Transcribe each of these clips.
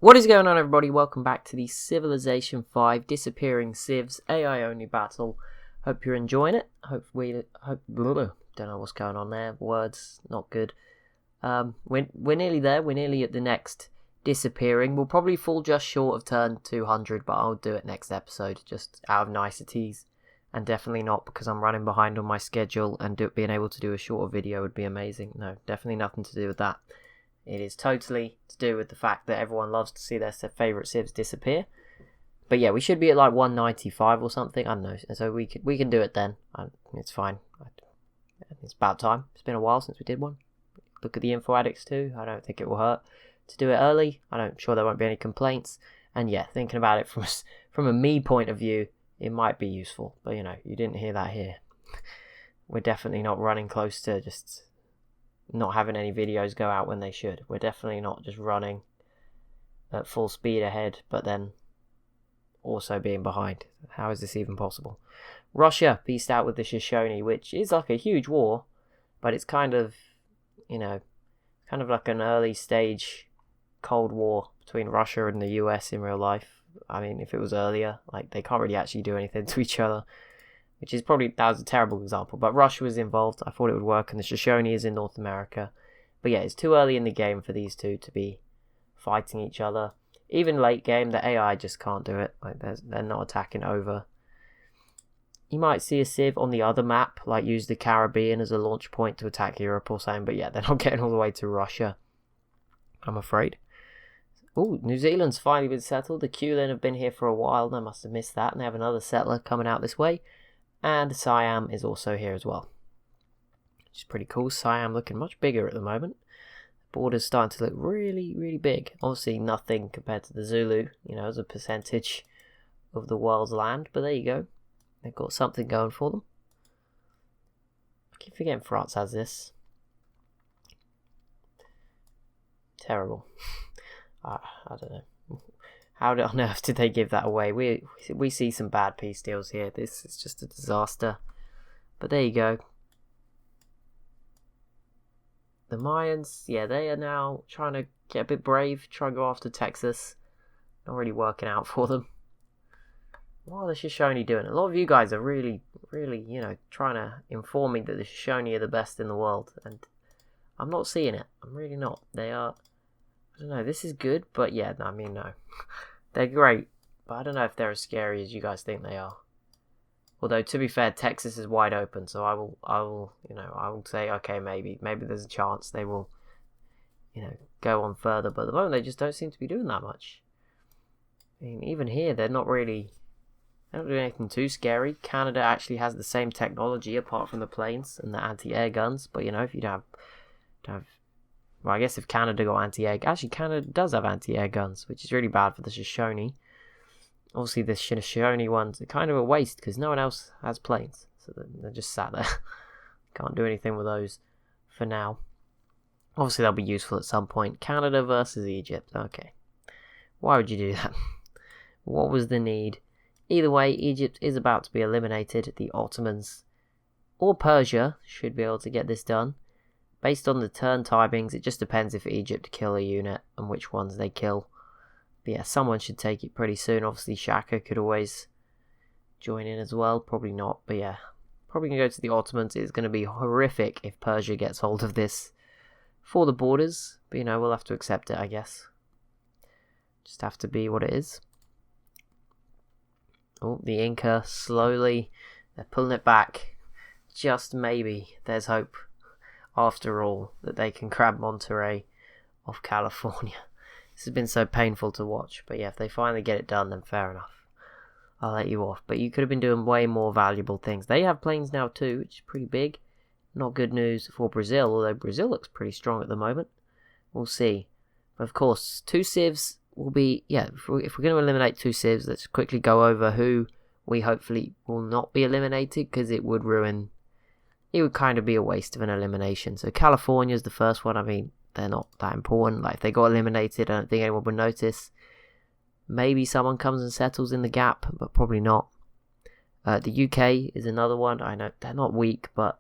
What is going on, everybody? Welcome back to the Civilization 5 Disappearing Civs AI only battle. Hope you're enjoying it. Don't know what's going on there. Words not good. We're nearly there. We're nearly at the next disappearing. We'll probably fall just short of turn 200, but I'll do it next episode just out of niceties, and definitely not because I'm running behind on my schedule. And being able to do a shorter video would be amazing. No, definitely nothing to do with that. It is totally to do with the fact that everyone loves to see their favourite civs disappear. But yeah, we should be at like 195 or something. I don't know. So we can do it then. It's fine. It's about time. It's been a while since we did one. Look at the info addicts too. I don't think it will hurt to do it early. I'm sure there won't be any complaints. And yeah, thinking about it from a me point of view, it might be useful. But you know, you didn't hear that here. We're definitely not running close to just not having any videos go out when they should. We're definitely not just running at full speed ahead, but then also being behind. How is this even possible? Russia pieced out with the Shoshone, which is like a huge war, but it's kind of, kind of like an early stage Cold War between Russia and the US in real life. I mean, if it was earlier, like they can't really actually do anything to each other. Which is probably, that was a terrible example, but Russia was involved. I thought it would work, and the Shoshone is in North America. But yeah, it's too early in the game for these two to be fighting each other. Even late game, the AI just can't do it. Like they're not attacking over. You might see a civ on the other map, like use the Caribbean as a launch point to attack Europe or something, but yeah, they're not getting all the way to Russia, I'm afraid. Oh, New Zealand's finally been settled. The Kulin have been here for a while, and I must have missed that, and they have another settler coming out this way. And Siam is also here as well, which is pretty cool. Siam looking much bigger at the moment. The border's starting to look really, really big. Obviously nothing compared to the Zulu, as a percentage of the world's land. But there you go. They've got something going for them. I keep forgetting France has this. Terrible. I don't know. How on earth did they give that away? We see some bad peace deals here. This is just a disaster. But there you go. The Mayans, yeah, they are now trying to get a bit brave, try and go after Texas. Not really working out for them. What are the Shoshone doing? A lot of you guys are really, really, trying to inform me that the Shoshone are the best in the world. And I'm not seeing it. I'm really not. They are, I don't know, this is good, but yeah, no. They're great, but I don't know if they're as scary as you guys think they are. Although, to be fair, Texas is wide open, so I will say, okay, maybe there's a chance they will, go on further. But at the moment, they just don't seem to be doing that much. I mean, even here, they don't do anything too scary. Canada actually has the same technology, apart from the planes and the anti-air guns. But if you don't have well, I guess if Canada got anti-air... Actually, Canada does have anti-air guns, which is really bad for the Shoshone. Obviously, the Shoshone ones are kind of a waste, because no one else has planes. So they're just sat there. Can't do anything with those for now. Obviously, they'll be useful at some point. Canada versus Egypt. Okay. Why would you do that? What was the need? Either way, Egypt is about to be eliminated. The Ottomans or Persia should be able to get this done. Based on the turn timings, it just depends if Egypt kill a unit and which ones they kill. But yeah, someone should take it pretty soon. Obviously, Shaka could always join in as well. Probably not, but yeah. Probably going to go to the Ottomans. It's going to be horrific if Persia gets hold of this for the borders. But we'll have to accept it, I guess. Just have to be what it is. Oh, the Inca slowly. They're pulling it back. Just maybe. There's hope. After all, that they can grab Monterey off California. This has been so painful to watch. But yeah, if they finally get it done, then fair enough. I'll let you off. But you could have been doing way more valuable things. They have planes now too, which is pretty big. Not good news for Brazil, although Brazil looks pretty strong at the moment. We'll see. But of course, 2 civs will be... Yeah, if we're going to eliminate 2 civs, let's quickly go over who we hopefully will not be eliminated, because it would ruin... It would kind of be a waste of an elimination. So California's the first one. I mean, they're not that important. Like, if they got eliminated, I don't think anyone would notice. Maybe someone comes and settles in the gap, but probably not. The UK is another one. I know they're not weak, but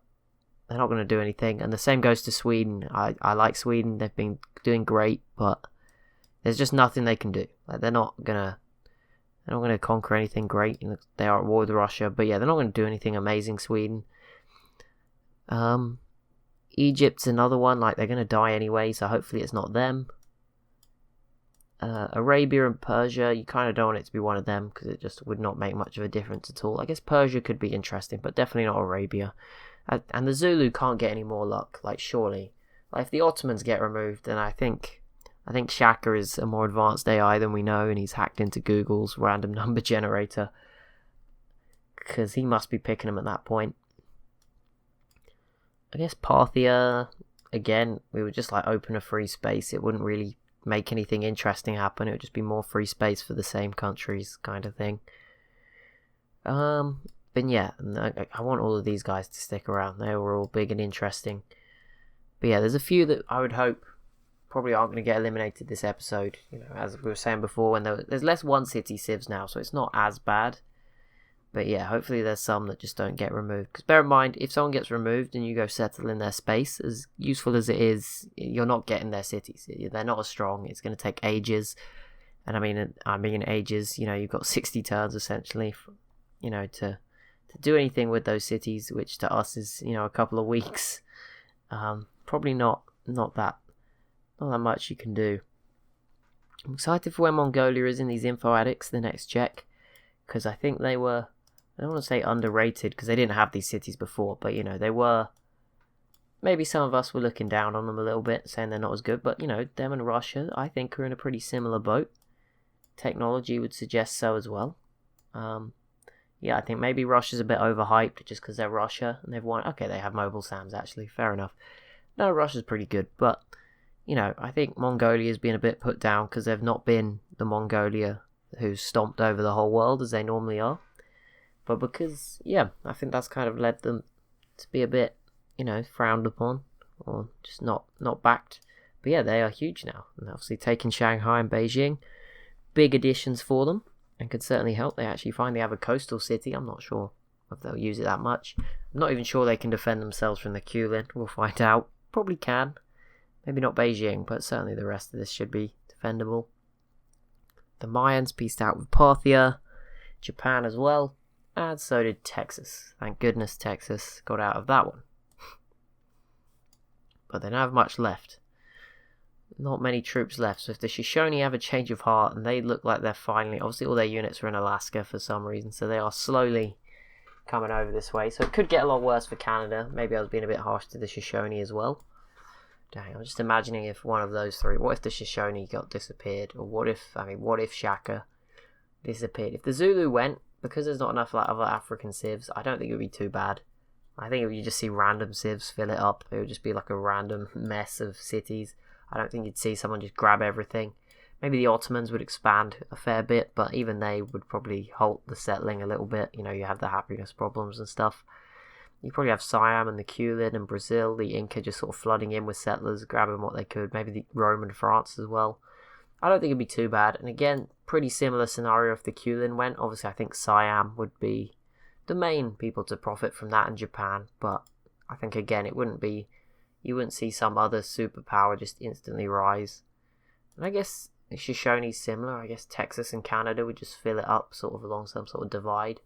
they're not going to do anything. And the same goes to Sweden. I like Sweden. They've been doing great, but There's just nothing they can do. Like, they're not gonna conquer anything great. They are at war with Russia, but yeah, they're not gonna do anything amazing. Sweden. Egypt's another one. Like, they're gonna die anyway, so hopefully it's not them. Arabia and Persia, you kind of don't want it to be one of them because it just would not make much of a difference at all. I guess Persia could be interesting, but definitely not Arabia. And the Zulu can't get any more luck. Like, surely, like, if the Ottomans get removed, then I think Shaka is a more advanced AI than we know, and he's hacked into Google's random number generator because he must be picking them at that point. I guess Parthia, again, we would just like open a free space. It wouldn't really make anything interesting happen. It would just be more free space for the same countries, kind of thing. But yeah, I want all of these guys to stick around. They were all big and interesting. But yeah, there's a few that I would hope probably aren't going to get eliminated this episode. You know, as we were saying before, when there's less one city civs now, so it's not as bad. But yeah, hopefully there's some that just don't get removed. Because bear in mind, if someone gets removed and you go settle in their space, as useful as it is, you're not getting their cities. They're not as strong. It's going to take ages. And I mean ages. You know, you've got 60 turns essentially, you know, to do anything with those cities, which to us is, you know, a couple of weeks. Probably not that much you can do. I'm excited for when Mongolia is in these info addicts, the next check, because I think they were, I don't want to say underrated because they didn't have these cities before, but you know, they were, maybe some of us were looking down on them a little bit, saying they're not as good, but you know, them and Russia, I think, are in a pretty similar boat. Technology would suggest so as well. Yeah, I think maybe Russia's a bit overhyped just because they're Russia and they've won. Okay, they have mobile SAMs actually, fair enough. No, Russia's pretty good, but you know, I think Mongolia's been a bit put down because they've not been the Mongolia who's stomped over the whole world as they normally are. But because, yeah, I think that's kind of led them to be a bit, you know, frowned upon or just not backed. But yeah, they are huge now. And obviously taking Shanghai and Beijing, big additions for them and could certainly help. They actually finally have a coastal city. I'm not sure if they'll use it that much. I'm not even sure they can defend themselves from the Kulin. We'll find out. Probably can. Maybe not Beijing, but certainly the rest of this should be defendable. The Mayans pieced out with Parthia, Japan as well, and so did Texas. Thank goodness Texas got out of that one. But they don't have much left. Not many troops left, so if the Shoshone have a change of heart, and they look like they're finally, obviously all their units are in Alaska for some reason, so they are slowly coming over this way, so it could get a lot worse for Canada. Maybe I was being a bit harsh to the Shoshone as well. Dang, I'm just imagining if one of those three, what if the Shoshone got disappeared, or what if Shaka disappeared? If the Zulu went, because there's not enough like other African civs, I don't think it would be too bad. I think if you just see random civs fill it up, it would just be like a random mess of cities. I don't think you'd see someone just grab everything. Maybe the Ottomans would expand a fair bit, but even they would probably halt the settling a little bit. You know, you have the happiness problems and stuff. You probably have Siam and the Kulin and Brazil, the Inca just sort of flooding in with settlers, grabbing what they could. Maybe the Rome and France as well. I don't think it'd be too bad. And again, pretty similar scenario if the Kulin went. Obviously, I think Siam would be the main people to profit from that in Japan. But I think, again, it wouldn't be... You wouldn't see some other superpower just instantly rise. And I guess Shoshone's similar. I guess Texas and Canada would just fill it up sort of along some sort of divide.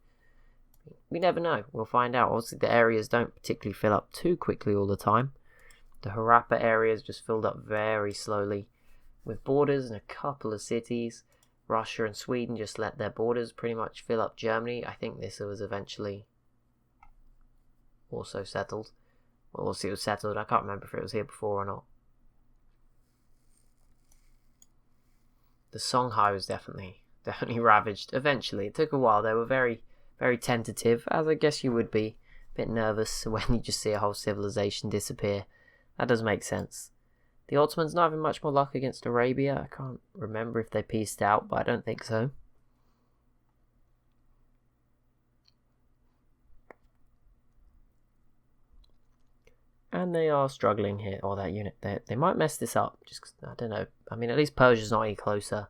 We never know. We'll find out. Obviously, the areas don't particularly fill up too quickly all the time. The Harappa areas just filled up very slowly with borders and a couple of cities. Russia and Sweden just let their borders pretty much fill up Germany. I think this was eventually also settled. Well, obviously it was settled. I can't remember if it was here before or not. The Songhai was definitely ravaged. Eventually, it took a while. They were very, very tentative, as I guess you would be. A bit nervous when you just see a whole civilization disappear. That does make sense. The Ottomans not having much more luck against Arabia. I can't remember if they pieced out, but I don't think so. And they are struggling here, or that unit. They might mess this up, just 'cause, I don't know. I mean, at least Persia's not any closer.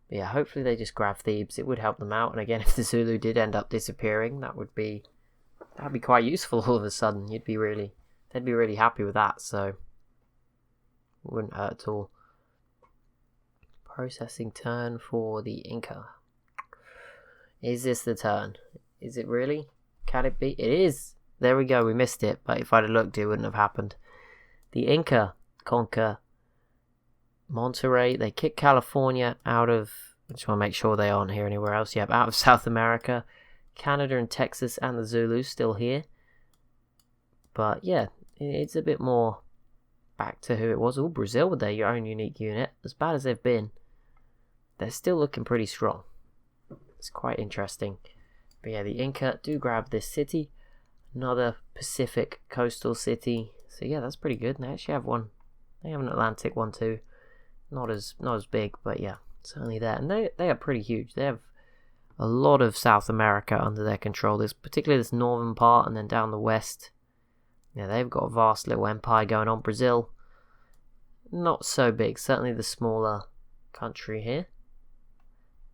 But yeah, hopefully they just grab Thebes. It would help them out. And again, if the Zulu did end up disappearing, that'd be quite useful all of a sudden. They'd be really happy with that, so it wouldn't hurt at all. Processing turn for the Inca. Is this the turn? Is it really? Can it be? It is! There we go, we missed it, but if I'd have looked, it wouldn't have happened. The Inca conquer Monterey. They kick California out of... I just want to make sure they aren't here anywhere else. Yep, out of South America. Canada and Texas and the Zulus still here. But yeah, it's a bit more back to who it was. Oh, Brazil with their own unique unit. As bad as they've been, they're still looking pretty strong. It's quite interesting. But yeah, the Inca do grab this city. Another Pacific coastal city. So yeah, that's pretty good. They actually have one. They have an Atlantic one too. Not as big, but yeah, certainly there. And they are pretty huge. They have a lot of South America under their control. There's particularly this northern part, and then down the west. Yeah, they've got a vast little empire going on. Brazil, not so big. Certainly the smaller country here.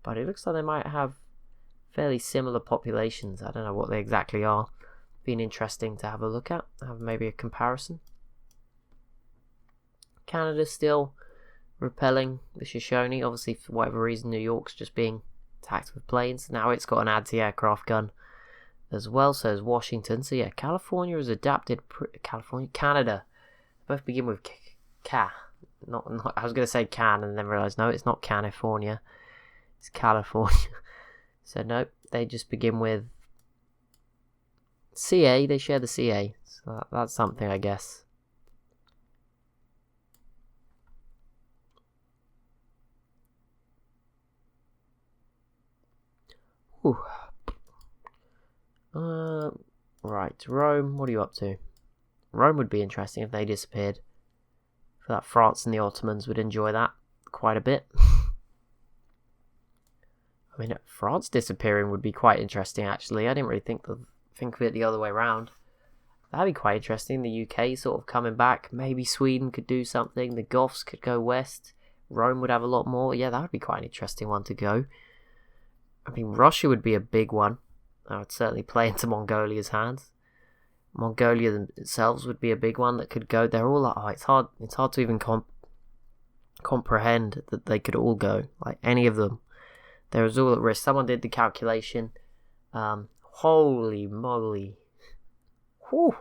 But it looks like they might have fairly similar populations. I don't know what they exactly are. Been interesting to have a look at. Have maybe a comparison. Canada still repelling the Shoshone. Obviously, for whatever reason, New York's just being attacked with planes. Now it's got an anti-aircraft gun as well, so is Washington. So yeah, California has adapted. Canada, both begin with Ca. Not. I was going to say can, and then realised no, it's not California. It's California. So nope, they just begin with CA. They share the CA. So that's something, I guess. Ooh. Right, Rome, what are you up to? Rome would be interesting if they disappeared. For that, France and the Ottomans would enjoy that quite a bit. I mean, France disappearing would be quite interesting, actually. I didn't really think of it the other way around. That'd be quite interesting. The UK sort of coming back. Maybe Sweden could do something. The Goths could go west. Rome would have a lot more. Yeah, that would be quite an interesting one to go. I mean, Russia would be a big one. That would certainly play into Mongolia's hands. Mongolia themselves would be a big one that could go. They're all like, it's hard to even comprehend that they could all go. Like, any of them. They're all at risk. Someone did the calculation. Holy moly. Whew.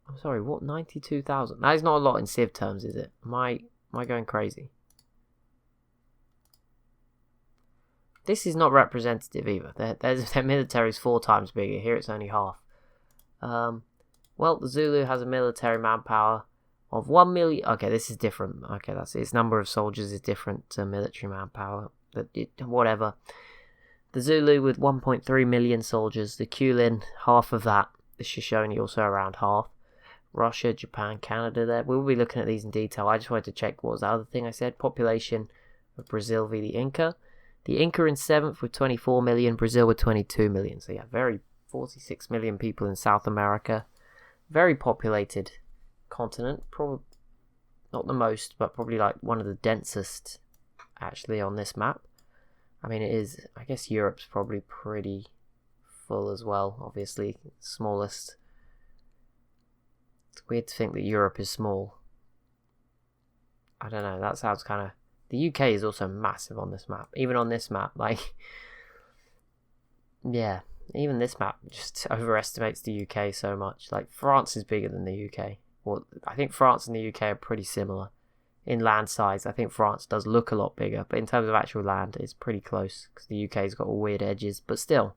I'm sorry, what? 92,000? That is not a lot in Civ terms, is it? Am I going crazy? This is not representative either. Their military is 4 times bigger. Here it's only half. Well, the Zulu has a military manpower of 1 million. Okay, this is different. Okay, that's its number of soldiers is different to military manpower. But whatever. The Zulu with 1.3 million soldiers. The Kulin, half of that. The Shoshone also around half. Russia, Japan, Canada there. We'll be looking at these in detail. I just wanted to check what was the other thing I said. Population of Brazil v. the Inca. The Inca in 7th with 24 million. Brazil with 22 million. So yeah, 46 million people in South America. Very populated continent. Probably not the most, but probably like one of the densest actually on this map. I mean, it is, I guess Europe's probably pretty full as well, obviously, smallest. It's weird to think that Europe is small. I don't know, that sounds kind of... The UK is also massive on this map. Even on this map, like... Yeah, even this map just overestimates the UK so much. Like, France is bigger than the UK. Well, I think France and the UK are pretty similar. In land size, I think France does look a lot bigger, but in terms of actual land, it's pretty close, because the UK's got all weird edges, but still.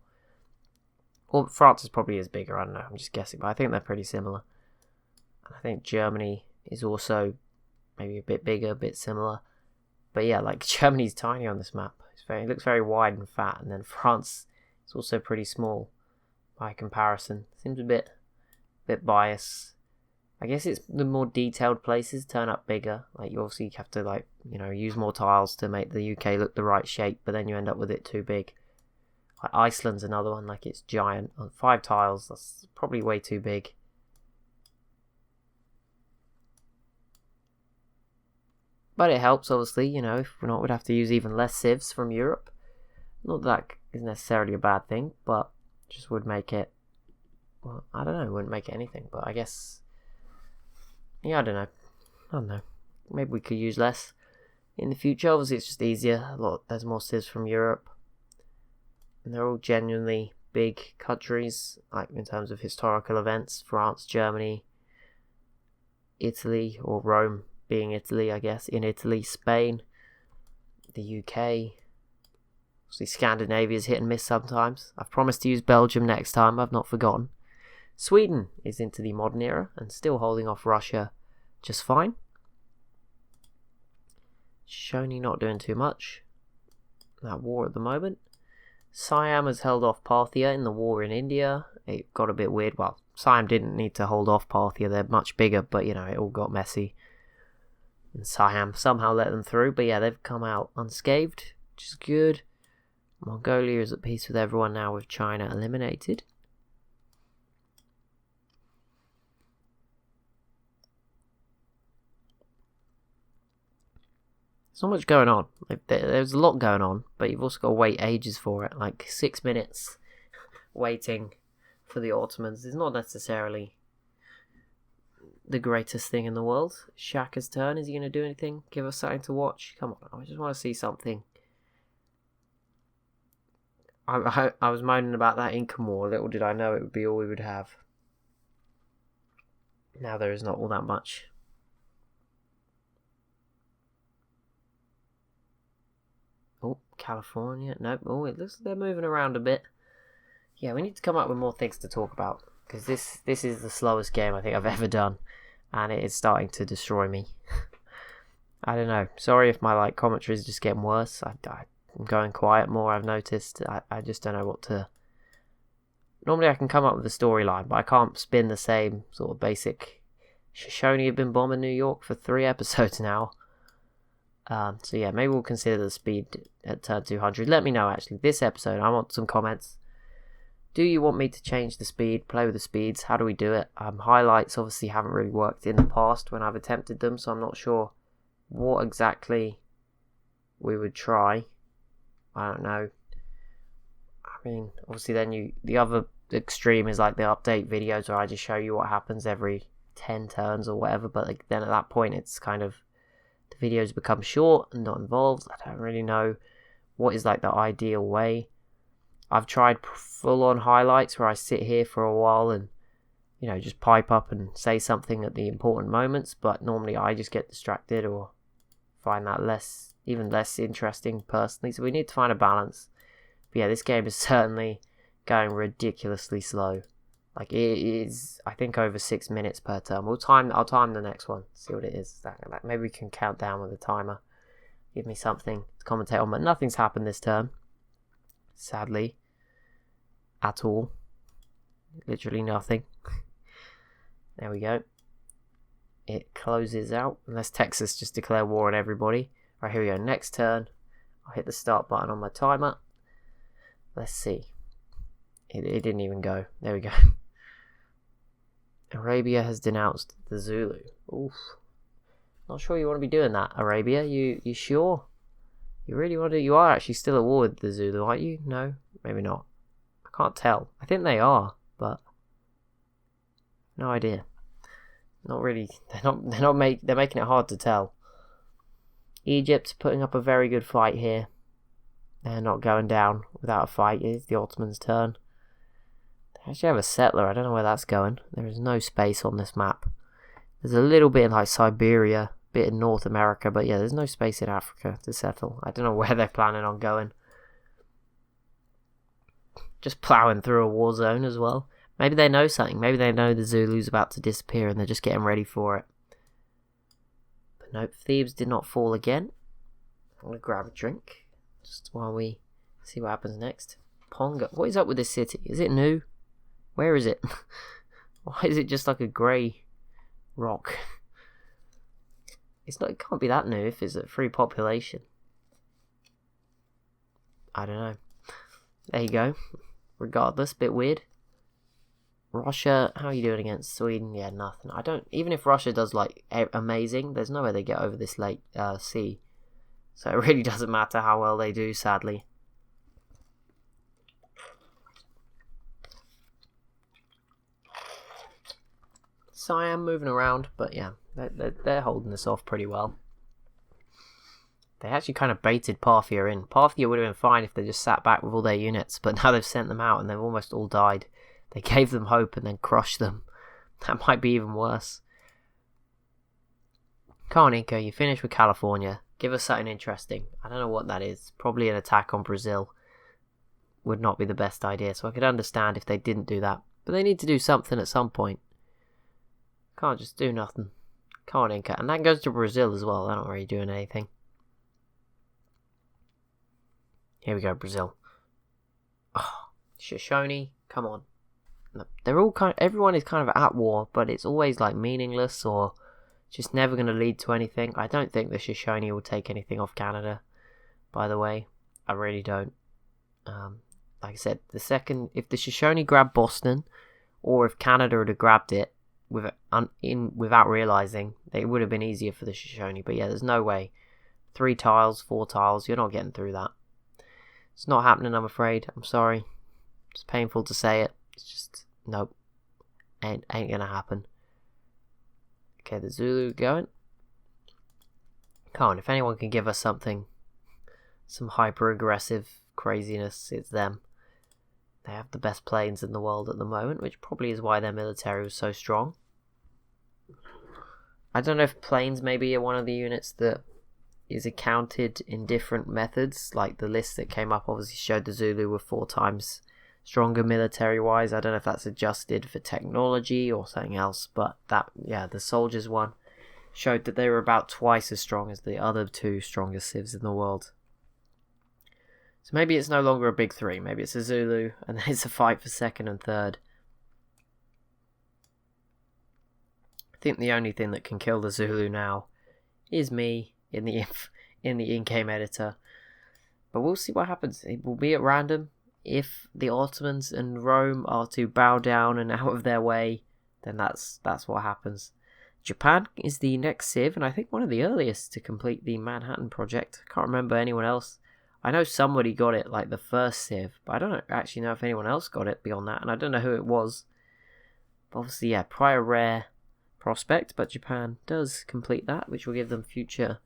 Well, France is probably as bigger, I don't know, I'm just guessing, but I think they're pretty similar. I think Germany is also maybe a bit bigger, a bit similar. But yeah, like, Germany's tiny on this map. It looks very wide and fat, and then France is also pretty small by comparison. Seems a bit biased. I guess it's the more detailed places turn up bigger. Like, you obviously have to, like, you know, use more tiles to make the UK look the right shape, but then you end up with it too big. Like, Iceland's another one, like, it's giant. 5 tiles, that's probably way too big. But it helps, obviously, you know, if we're not, we'd have to use even less civs from Europe. Not that is necessarily a bad thing, but just would make it, well, I don't know, it wouldn't make it anything, but I guess... Yeah, I don't know. maybe we could use less in the future. Obviously, it's just easier. There's more civs from Europe, and they're all genuinely big countries, like in terms of historical events. France, Germany, Italy, or Rome being Italy, I guess. In Italy, Spain, the UK. Obviously, Scandinavia's hit and miss sometimes. I've promised to use Belgium next time. I've not forgotten. Sweden is into the modern era and still holding off Russia just fine. Shoni not doing too much. That war at the moment. Siam has held off Parthia in the war in India. It got a bit weird. Well, Siam didn't need to hold off Parthia. They're much bigger, but it all got messy. And Siam somehow let them through. But yeah, they've come out unscathed, which is good. Mongolia is at peace with everyone now, with China eliminated. There's not much going on. There's a lot going on, but you've also got to wait ages for it. Like 6 minutes waiting for the Ottomans is not necessarily the greatest thing in the world. Shaka's turn. Is he going to do anything? Give us something to watch? Come on, I just want to see something. I was moaning about that Incan War. Little did I know it would be all we would have. Now there is not all that much. Oh, California. Nope. Oh, it looks like they're moving around a bit. Yeah, we need to come up with more things to talk about, because this is the slowest game I think I've ever done, and it is starting to destroy me. I don't know. Sorry if my commentary is just getting worse. I'm going quiet more, I've noticed. I just don't know what to... Normally I can come up with a storyline, but I can't spin the same sort of basic... Shoshone have been bombing New York for 3 episodes now. So yeah, maybe we'll consider the speed at turn 200. Let me know, actually, this episode, I want some comments. Do you want me to change the speed, play with the speeds? How do we do it? Highlights obviously haven't really worked in the past when I've attempted them, so I'm not sure what exactly we would try. I don't know. I mean, obviously then the other extreme is like the update videos where I just show you what happens every 10 turns or whatever, but then at that point it's kind of, the videos become short and not involved. I don't really know what is the ideal way. I've tried full on highlights where I sit here for a while and just pipe up and say something at the important moments, but normally I just get distracted or find that even less interesting personally, so we need to find a balance. But yeah, this game is certainly going ridiculously slow. It is, I think, over 6 minutes per turn. I'll time the next one, see what it is. Maybe we can count down with a timer. Give me something to commentate on, but nothing's happened this turn, sadly, at all. Literally nothing. There we go. It closes out, unless Texas just declare war on everybody. Right, here we go. Next turn, I'll hit the start button on my timer. Let's see. It didn't even go. There we go. Arabia has denounced the Zulu. Oof. Not sure you want to be doing that, Arabia. You sure? You really want to? You are actually still at war with the Zulu, aren't you? No? Maybe not. I can't tell. I think they are, but no idea. Not really. They're making it hard to tell. Egypt's putting up a very good fight here. They're not going down without a fight. It is the Ottomans' turn. They actually have a settler. I don't know where that's going. There is no space on this map. There's a little bit in Siberia, a bit in North America, but yeah, there's no space in Africa to settle. I don't know where they're planning on going. Just ploughing through a war zone as well. Maybe they know something. Maybe they know the Zulu's about to disappear and they're just getting ready for it. But nope, Thebes did not fall again. I'm going to grab a drink just while we see what happens next. Ponga. What is up with this city? Is it new? Where is it? Why is it just like a grey rock? It can't be that new if it's a free population. I don't know. There you go. Regardless, bit weird. Russia, how are you doing against Sweden? Yeah, nothing. Even if Russia does amazing, there's no way they get over this late sea. So it really doesn't matter how well they do, sadly. Siam moving around, but yeah, they're holding this off pretty well. They actually kind of baited Parthia in. Parthia would have been fine if they just sat back with all their units, but now they've sent them out and they've almost all died. They gave them hope and then crushed them. That might be even worse. Come on, Inca, you finished with California. Give us something interesting. I don't know what that is. Probably an attack on Brazil. Would not be the best idea, so I could understand if they didn't do that. But they need to do something at some point. Can't just do nothing. Come on, Inca. And that goes to Brazil as well. They're not really doing anything. Here we go, Brazil. Oh, Shoshone, come on. They're all everyone is kind of at war, but it's always like meaningless or just never going to lead to anything. I don't think the Shoshone will take anything off Canada, by the way. I really don't. Like I said, if the Shoshone grabbed Boston, or if Canada had grabbed it without realising, it would have been easier for the Shoshone. But yeah, there's no way. 3 tiles, 4 tiles, you're not getting through that. It's not happening, I'm afraid. I'm sorry. It's painful to say it. It's just, nope. Ain't gonna happen. Okay, the Zulu going. Come on, if anyone can give us something, some hyper-aggressive craziness, it's them. They have the best planes in the world at the moment, which probably is why their military was so strong. I don't know if planes maybe are one of the units that is accounted in different methods. Like the list that came up obviously showed the Zulu were 4 times stronger military-wise. I don't know if that's adjusted for technology or something else, but the soldiers one showed that they were about twice as strong as the other 2 strongest civs in the world. So maybe it's no longer a big 3. Maybe it's a Zulu, and then it's a fight for 2nd and 3rd. I think the only thing that can kill the Zulu now is me in the in-game editor. But we'll see what happens. It will be at random. If the Ottomans and Rome are to bow down and out of their way, then that's what happens. Japan is the next civ, and I think one of the earliest to complete the Manhattan Project. I can't remember anyone else. I know somebody got it, like the first civ, but I don't actually know if anyone else got it beyond that, and I don't know who it was. But obviously, yeah, prior rare prospect, but Japan does complete that, which will give them future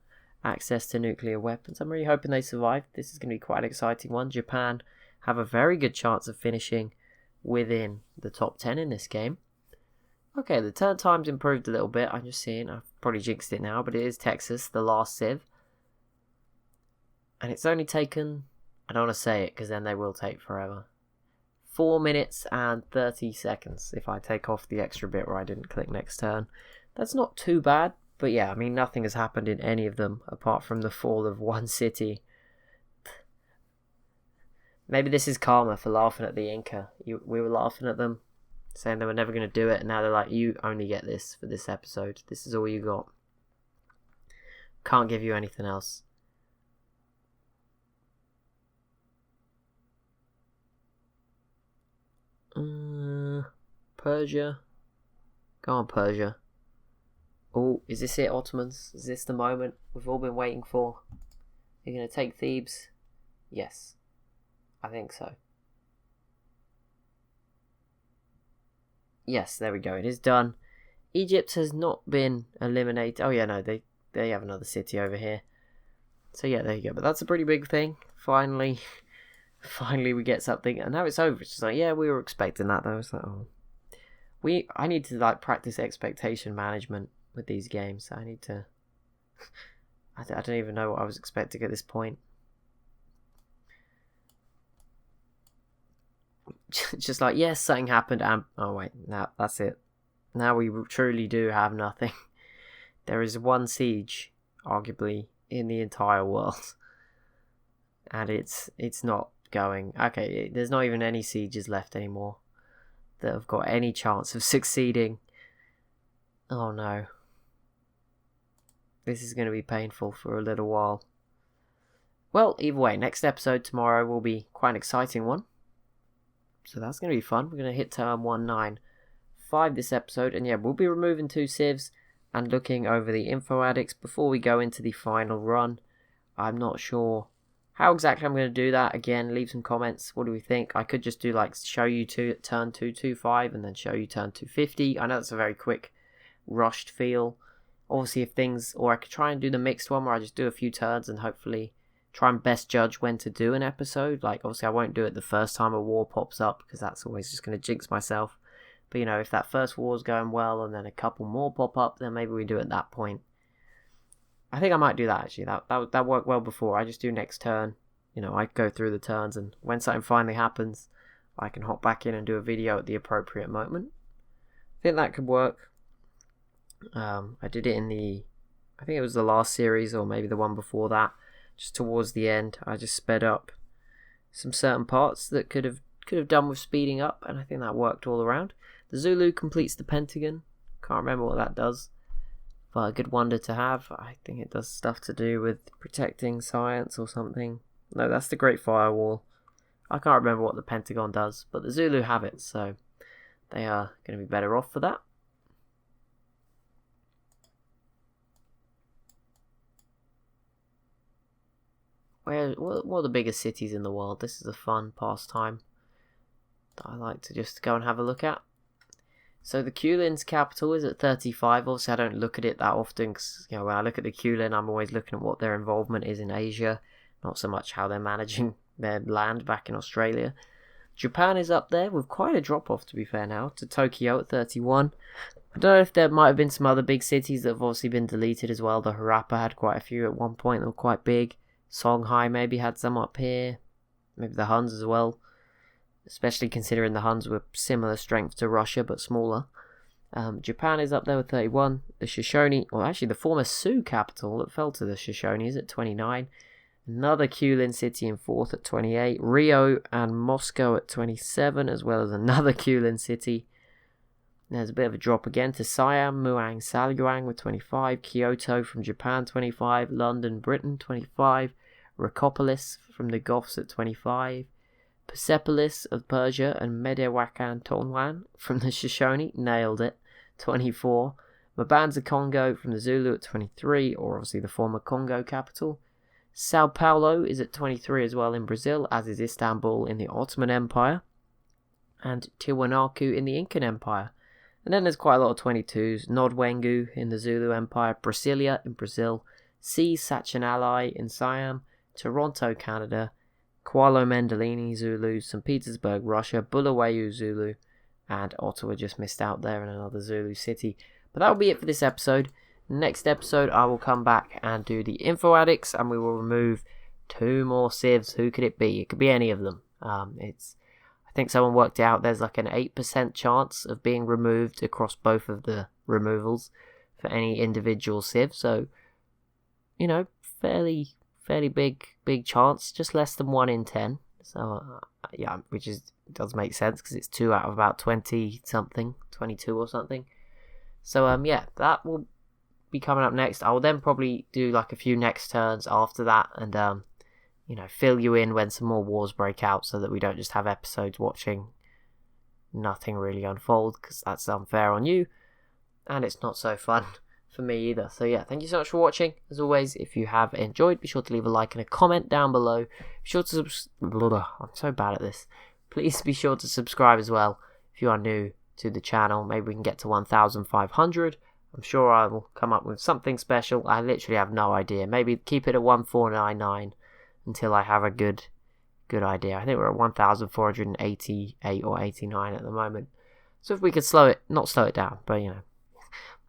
access to nuclear weapons. I'm really hoping they survive. This is going to be quite an exciting one. Japan have a very good chance of finishing within the top 10 in this game. Okay, the turn time's improved a little bit. I'm just seeing, I've probably jinxed it now, but it is Texas, the last civ. And it's only taken, I don't want to say it because then they will take forever, 4 minutes and 30 seconds if I take off the extra bit where I didn't click next turn. That's not too bad, but yeah, I mean, nothing has happened in any of them apart from the fall of one city. Maybe this is karma for laughing at the Inca. We were laughing at them, saying they were never going to do it, and now they're like, you only get this for this episode. This is all you got. Can't give you anything else. Persia. Go on, Persia. Oh, is this it, Ottomans? Is this the moment we've all been waiting for? You're going to take Thebes? Yes. I think so. Yes, there we go. It is done. Egypt has not been eliminated. Oh yeah, no, they have another city over here. So yeah, there you go. But that's a pretty big thing. Finally we get something, and now it's over. It's just like, yeah, we were expecting that though. It's like, oh, I need to like practice expectation management with these games. I need to. I don't even know what I was expecting at this point. Just like, yes, something happened, and oh wait, now that's it. Now we truly do have nothing. There is one siege, arguably, in the entire world, and it's not going. Okay, there's not even any sieges left anymore that have got any chance of succeeding. Oh no. This is going to be painful for a little while. Well, either way, next episode tomorrow will be quite an exciting one. So that's going to be fun. We're going to hit turn 195 this episode. And yeah, we'll be removing 2 civs and looking over the info addicts before we go into the final run. I'm not sure how exactly I'm going to do that. Again, leave some comments. What do we think? I could just do like show you turn 225 and then show you turn 250. I know it's a very quick rushed feel. Obviously, or I could try and do the mixed one where I just do a few turns and hopefully try and best judge when to do an episode. Like, obviously, I won't do it the first time a war pops up because that's always just going to jinx myself. But, if that first war's going well and then a couple more pop up, then maybe we do it at that point. I think I might do that, actually. That worked well before. I just do next turn. I go through the turns, and when something finally happens, I can hop back in and do a video at the appropriate moment. I think that could work. I did it I think it was the last series, or maybe the one before that. Just towards the end, I just sped up some certain parts that could have done with speeding up, and I think that worked all around. The Zulu completes the Pentagon. Can't remember what that does, but a good wonder to have. I think it does stuff to do with protecting science or something. No, that's the Great Firewall. I can't remember what the Pentagon does, but the Zulu have it, so they are going to be better off for that. What are the biggest cities in the world? This is a fun pastime that I like to just go and have a look at. So the Kulin's capital is at 35. Obviously, I don't look at it that often because when I look at the Kulin, I'm always looking at what their involvement is in Asia, not so much how they're managing their land back in Australia. Japan is up there with quite a drop-off, to be fair now, to Tokyo at 31. I don't know if there might have been some other big cities that have obviously been deleted as well. The Harappa had quite a few at one point that were quite big. Songhai maybe had some up here. Maybe the Huns as well. Especially considering the Huns were similar strength to Russia but smaller. Japan is up there with 31. The Shoshone, or actually the former Sioux capital that fell to the Shoshones at 29. Another Kulin city in 4th at 28. Rio and Moscow at 27, as well as another Kulin city. There's a bit of a drop again to Siam, Muang, Salyuang with 25. Kyoto from Japan, 25. London, Britain, 25. Rakopolis from the Goths at 25. Persepolis of Persia and Medewakan Tonwan from the Shoshone, nailed it, 24. Mabanza Congo from the Zulu at 23, or obviously the former Congo capital. Sao Paulo is at 23 as well in Brazil, as is Istanbul in the Ottoman Empire. And Tiwanaku in the Incan Empire. And then there's quite a lot of 22s. Nodwengu in the Zulu Empire. Brasilia in Brazil. Si Sachinalai in Siam. Toronto, Canada. Kuala Mendolini Zulu. St. Petersburg, Russia. Bulawayo Zulu. And Ottawa just missed out there in another Zulu city. But that will be it for this episode. Next episode, I will come back and do the Info Addicts, and we will remove 2 more civs. Who could it be? It could be any of them. I think someone worked out there's like an 8% chance of being removed across both of the removals for any individual civ. So, fairly big chance, just less than 1 in 10. So, which does make sense because it's 2 out of about 20 something, 22 or something. So, that will be coming up next. I will then probably do like a few next turns after that and fill you in when some more wars break out so that we don't just have episodes watching nothing really unfold, because that's unfair on you and it's not so fun for me either. So thank you so much for watching. As always, if you have enjoyed, be sure to leave a like and a comment down below. Be sure to I'm so bad at this. Please be sure to subscribe as well if you are new to the channel. Maybe we can get to 1,500. I'm sure I will come up with something special. I literally have no idea. Maybe keep it at 1499 until I have a good idea. I think we're at 1,488 or 89 at the moment. So if we could not slow it down, but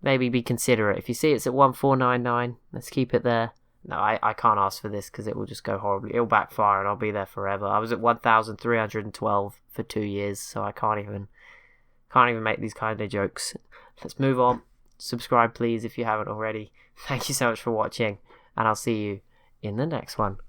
maybe be considerate. If you see it's at 1499, let's keep it there. No, I can't ask for this because it will just go horribly. It'll backfire and I'll be there forever. I was at 1,312 for 2 years, so I can't even make these kind of jokes. Let's move on. Subscribe please if you haven't already. Thank you so much for watching, and I'll see you in the next one.